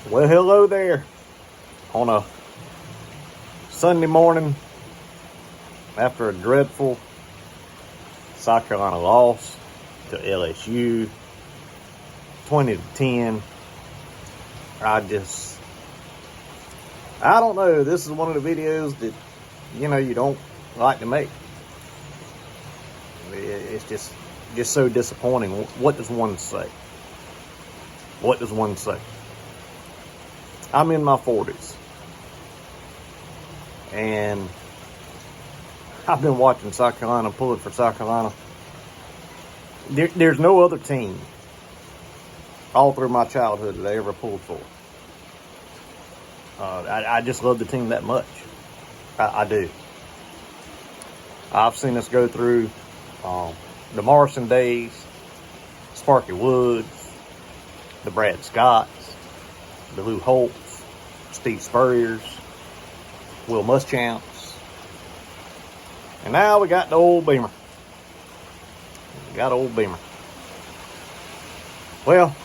Well, hello there on a Sunday morning after a dreadful South Carolina loss to LSU, 20-10. I don't know. This is one of the videos that, you don't like to make. It's just so disappointing. What does one say? What does one say? I'm in my 40s. And I've been watching South Carolina pull it for South Carolina. There's no other team all through my childhood that I ever pulled for. I just love the team that much. I do. I've seen us go through the Morrison days, Sparky Woods, the Brad Scotts, the Lou Holtz, Steve Spurriers, Will Muschamps, and now we got the old Beamer. Well,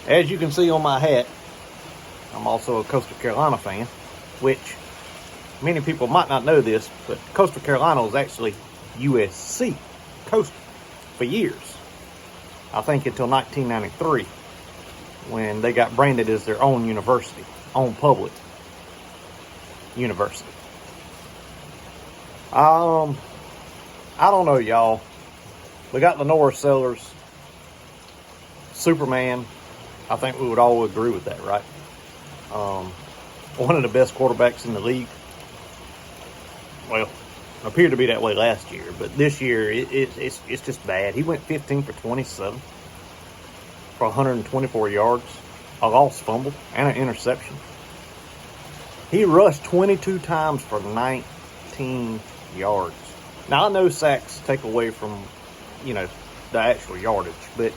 as you can see on my hat, I'm also a Coastal Carolina fan, which many people might not know this, but Coastal Carolina was actually USC Coastal for years. I think until 1993, when they got branded as their own university, own public university. I don't know, y'all. We got Lenore Sellers, Superman. I think we would all agree with that, right? One of the best quarterbacks in the league. Well, appeared to be that way last year, but this year it's just bad. He went 15 for 27 for 124 yards, a lost fumble, and an interception. He rushed 22 times for 19 yards. Now I know sacks take away from, the actual yardage, but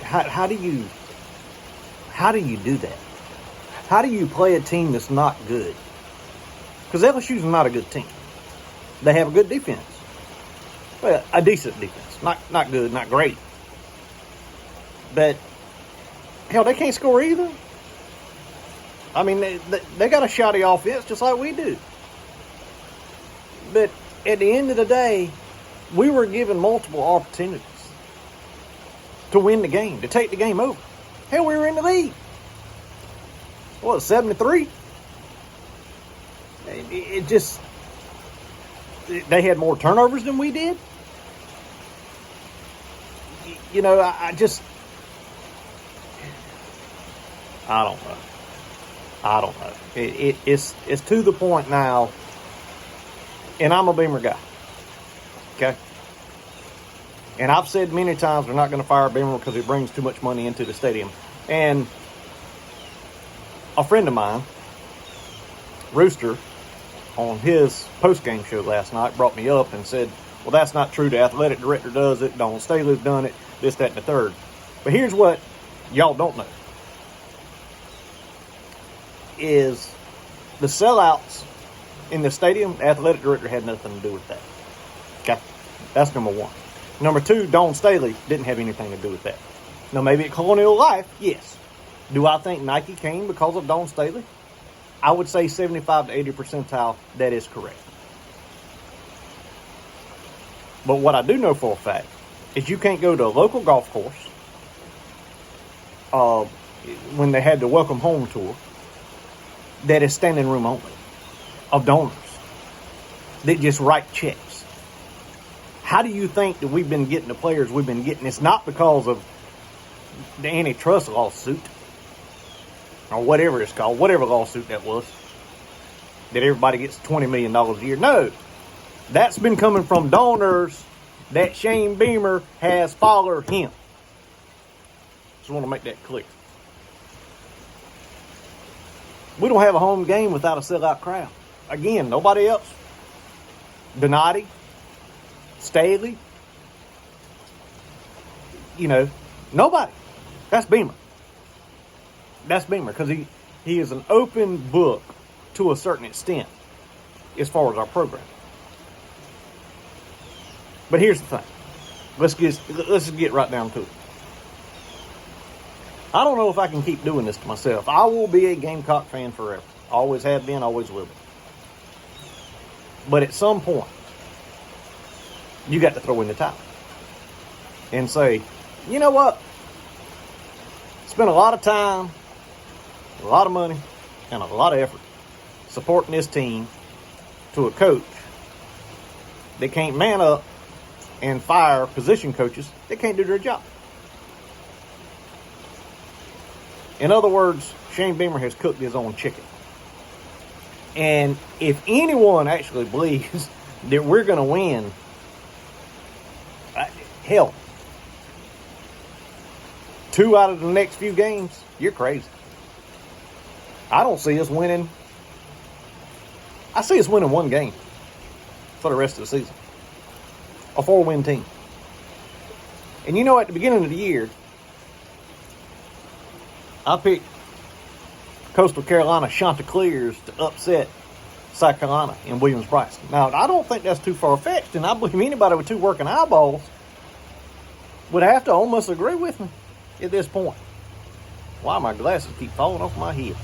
how do you do that? How do you play a team that's not good? Because LSU's not a good team. They have a good defense. Well, a decent defense. Not good, not great. But, hell, they can't score either. I mean, they got a shoddy offense just like we do. But at the end of the day, we were given multiple opportunities to win the game, to take the game over. Hell, we were in the lead. What, 7-3? They had more turnovers than we did. I don't know. It's to the point now, and I'm a Beamer guy. Okay? And I've said many times we're not going to fire Beamer because he brings too much money into the stadium. And a friend of mine, Rooster, on his post-game show last night, brought me up and said, well, that's not true. The athletic director does it. Don Staley's done it. This, that, and the third. But here's what y'all don't know. Is the sellouts in the stadium, the athletic director had nothing to do with that. Okay? That's number one. Number two, Don Staley didn't have anything to do with that. Now, maybe at Colonial Life, yes. Do I think Nike came because of Don Staley? I would say 75 to 80 percentile, that is correct. But what I do know for a fact is you can't go to a local golf course when they had the welcome home tour that is standing room only of donors that just write checks. How do you think that we've been getting the players we've been getting? It's not because of the antitrust lawsuit or whatever it's called, whatever lawsuit that was, that everybody gets $20 million a year. No, that's been coming from donors that Shane Beamer has followed him. Just want to make that clear. We don't have a home game without a sellout crowd. Again, nobody else. Donati, Staley, nobody. That's Beamer. That's Beamer because he is an open book to a certain extent as far as our program. But here's the thing. let's just get right down to it. I don't know if I can keep doing this to myself. I will be a Gamecock fan forever. Always have been, always will be. But at some point, you got to throw in the towel and say, you know what? Spent a lot of time, a lot of money, and a lot of effort supporting this team to a coach that can't man up and fire position coaches that can't do their job. In other words, Shane Beamer has cooked his own chicken. And if anyone actually believes that we're going to win, hell, 2 out of the next few games, you're crazy. I don't see us winning. I see us winning 1 game for the rest of the season. A 4-win team. And you know, at the beginning of the year, I picked Coastal Carolina Chanticleers to upset South Carolina in Williams-Brice. Now, I don't think that's too far-fetched, and I believe anybody with 2 working eyeballs would have to almost agree with me at this point. Why my glasses keep falling off my head.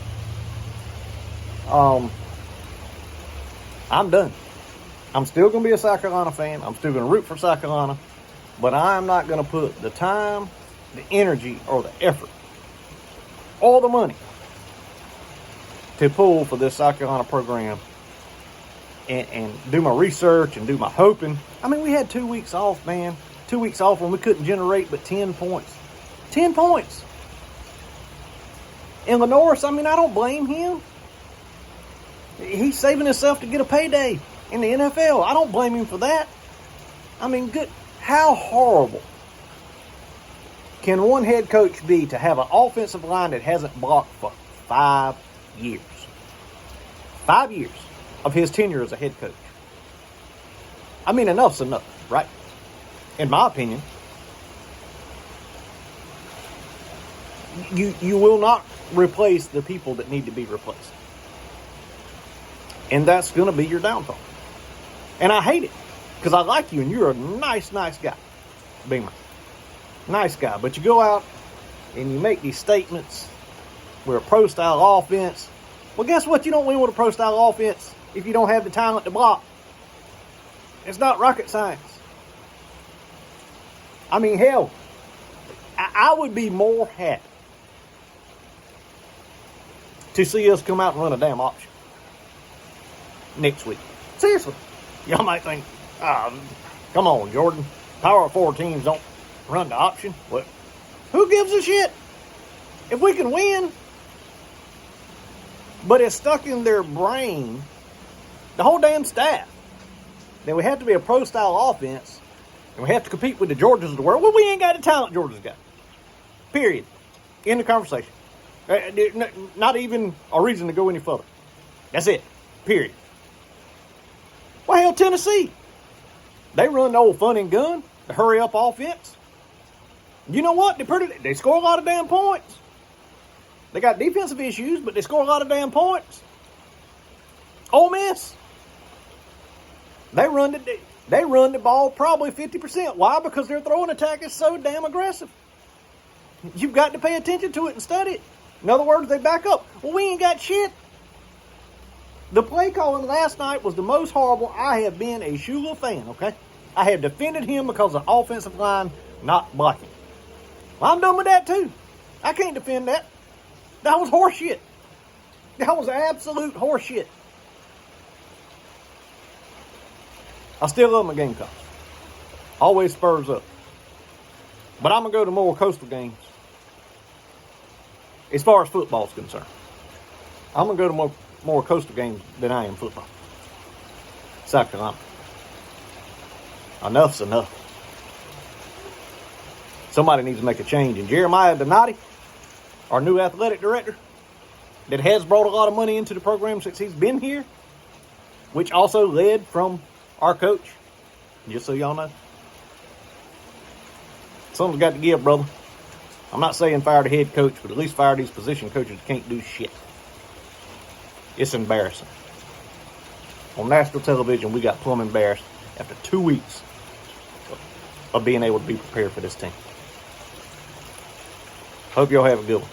I'm done. I'm still going to be a South Carolina fan. I'm still going to root for South Carolina, but I'm not going to put the time, the energy, or the effort, all the money to pull for this South Carolina program and do my research and do my hoping. I mean, we had 2 weeks off, man. 2 weeks off when we couldn't generate but 10 points. 10 points. And Lenoris, I mean, I don't blame him. He's saving himself to get a payday in the NFL. I don't blame him for that. I mean, good. How horrible can one head coach be to have an offensive line that hasn't blocked for 5 years? 5 years of his tenure as a head coach. I mean, enough's enough, right? In my opinion. You will not replace the people that need to be replaced. And that's going to be your downfall. And I hate it because I like you and you're a nice guy, Beamer. Nice guy. But you go out and you make these statements. We're a pro-style offense. Well, guess what? You don't win with a pro-style offense if you don't have the talent to block. It's not rocket science. I mean, hell, I would be more happy to see us come out and run a damn option next week. Seriously. Y'all might think, come on, Jordan. Power 4 teams don't run the option. Well, who gives a shit if we can win? But it's stuck in their brain, the whole damn staff, that we have to be a pro-style offense and we have to compete with the Georgias of the world. Well, we ain't got the talent Georgia's got. Period. End of conversation. Not even a reason to go any further. That's it. Period. Well, hell, Tennessee. They run the old fun and gun, the hurry-up offense. You know what? They score a lot of damn points. They got defensive issues, but they score a lot of damn points. Ole Miss. They run the ball probably 50%. Why? Because their throwing attack is so damn aggressive. You've got to pay attention to it and study it. In other words, they back up. Well, we ain't got shit. The play calling last night was the most horrible. I have been a Shula fan, okay? I have defended him because of offensive line not blocking. Well, I'm done with that too. I can't defend that. That was horseshit. That was absolute horseshit. I still love my Gamecocks. Always Spurs up. But I'm going to go to more Coastal games as far as football is concerned. I'm going to go to more Coastal games than I am football. South Carolina. Enough's enough. Somebody needs to make a change. And Jeremiah Donati, our new athletic director, that has brought a lot of money into the program since he's been here, which also led from our coach, just so y'all know. Something's got to give, brother. I'm not saying fire the head coach, but at least fire these position coaches that can't do shit. It's embarrassing. On national television, we got plumb embarrassed after 2 weeks of being able to be prepared for this team. Hope y'all have a good one.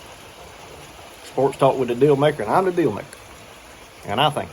Sports Talk with the Deal Maker, and I'm the Deal Maker. And I think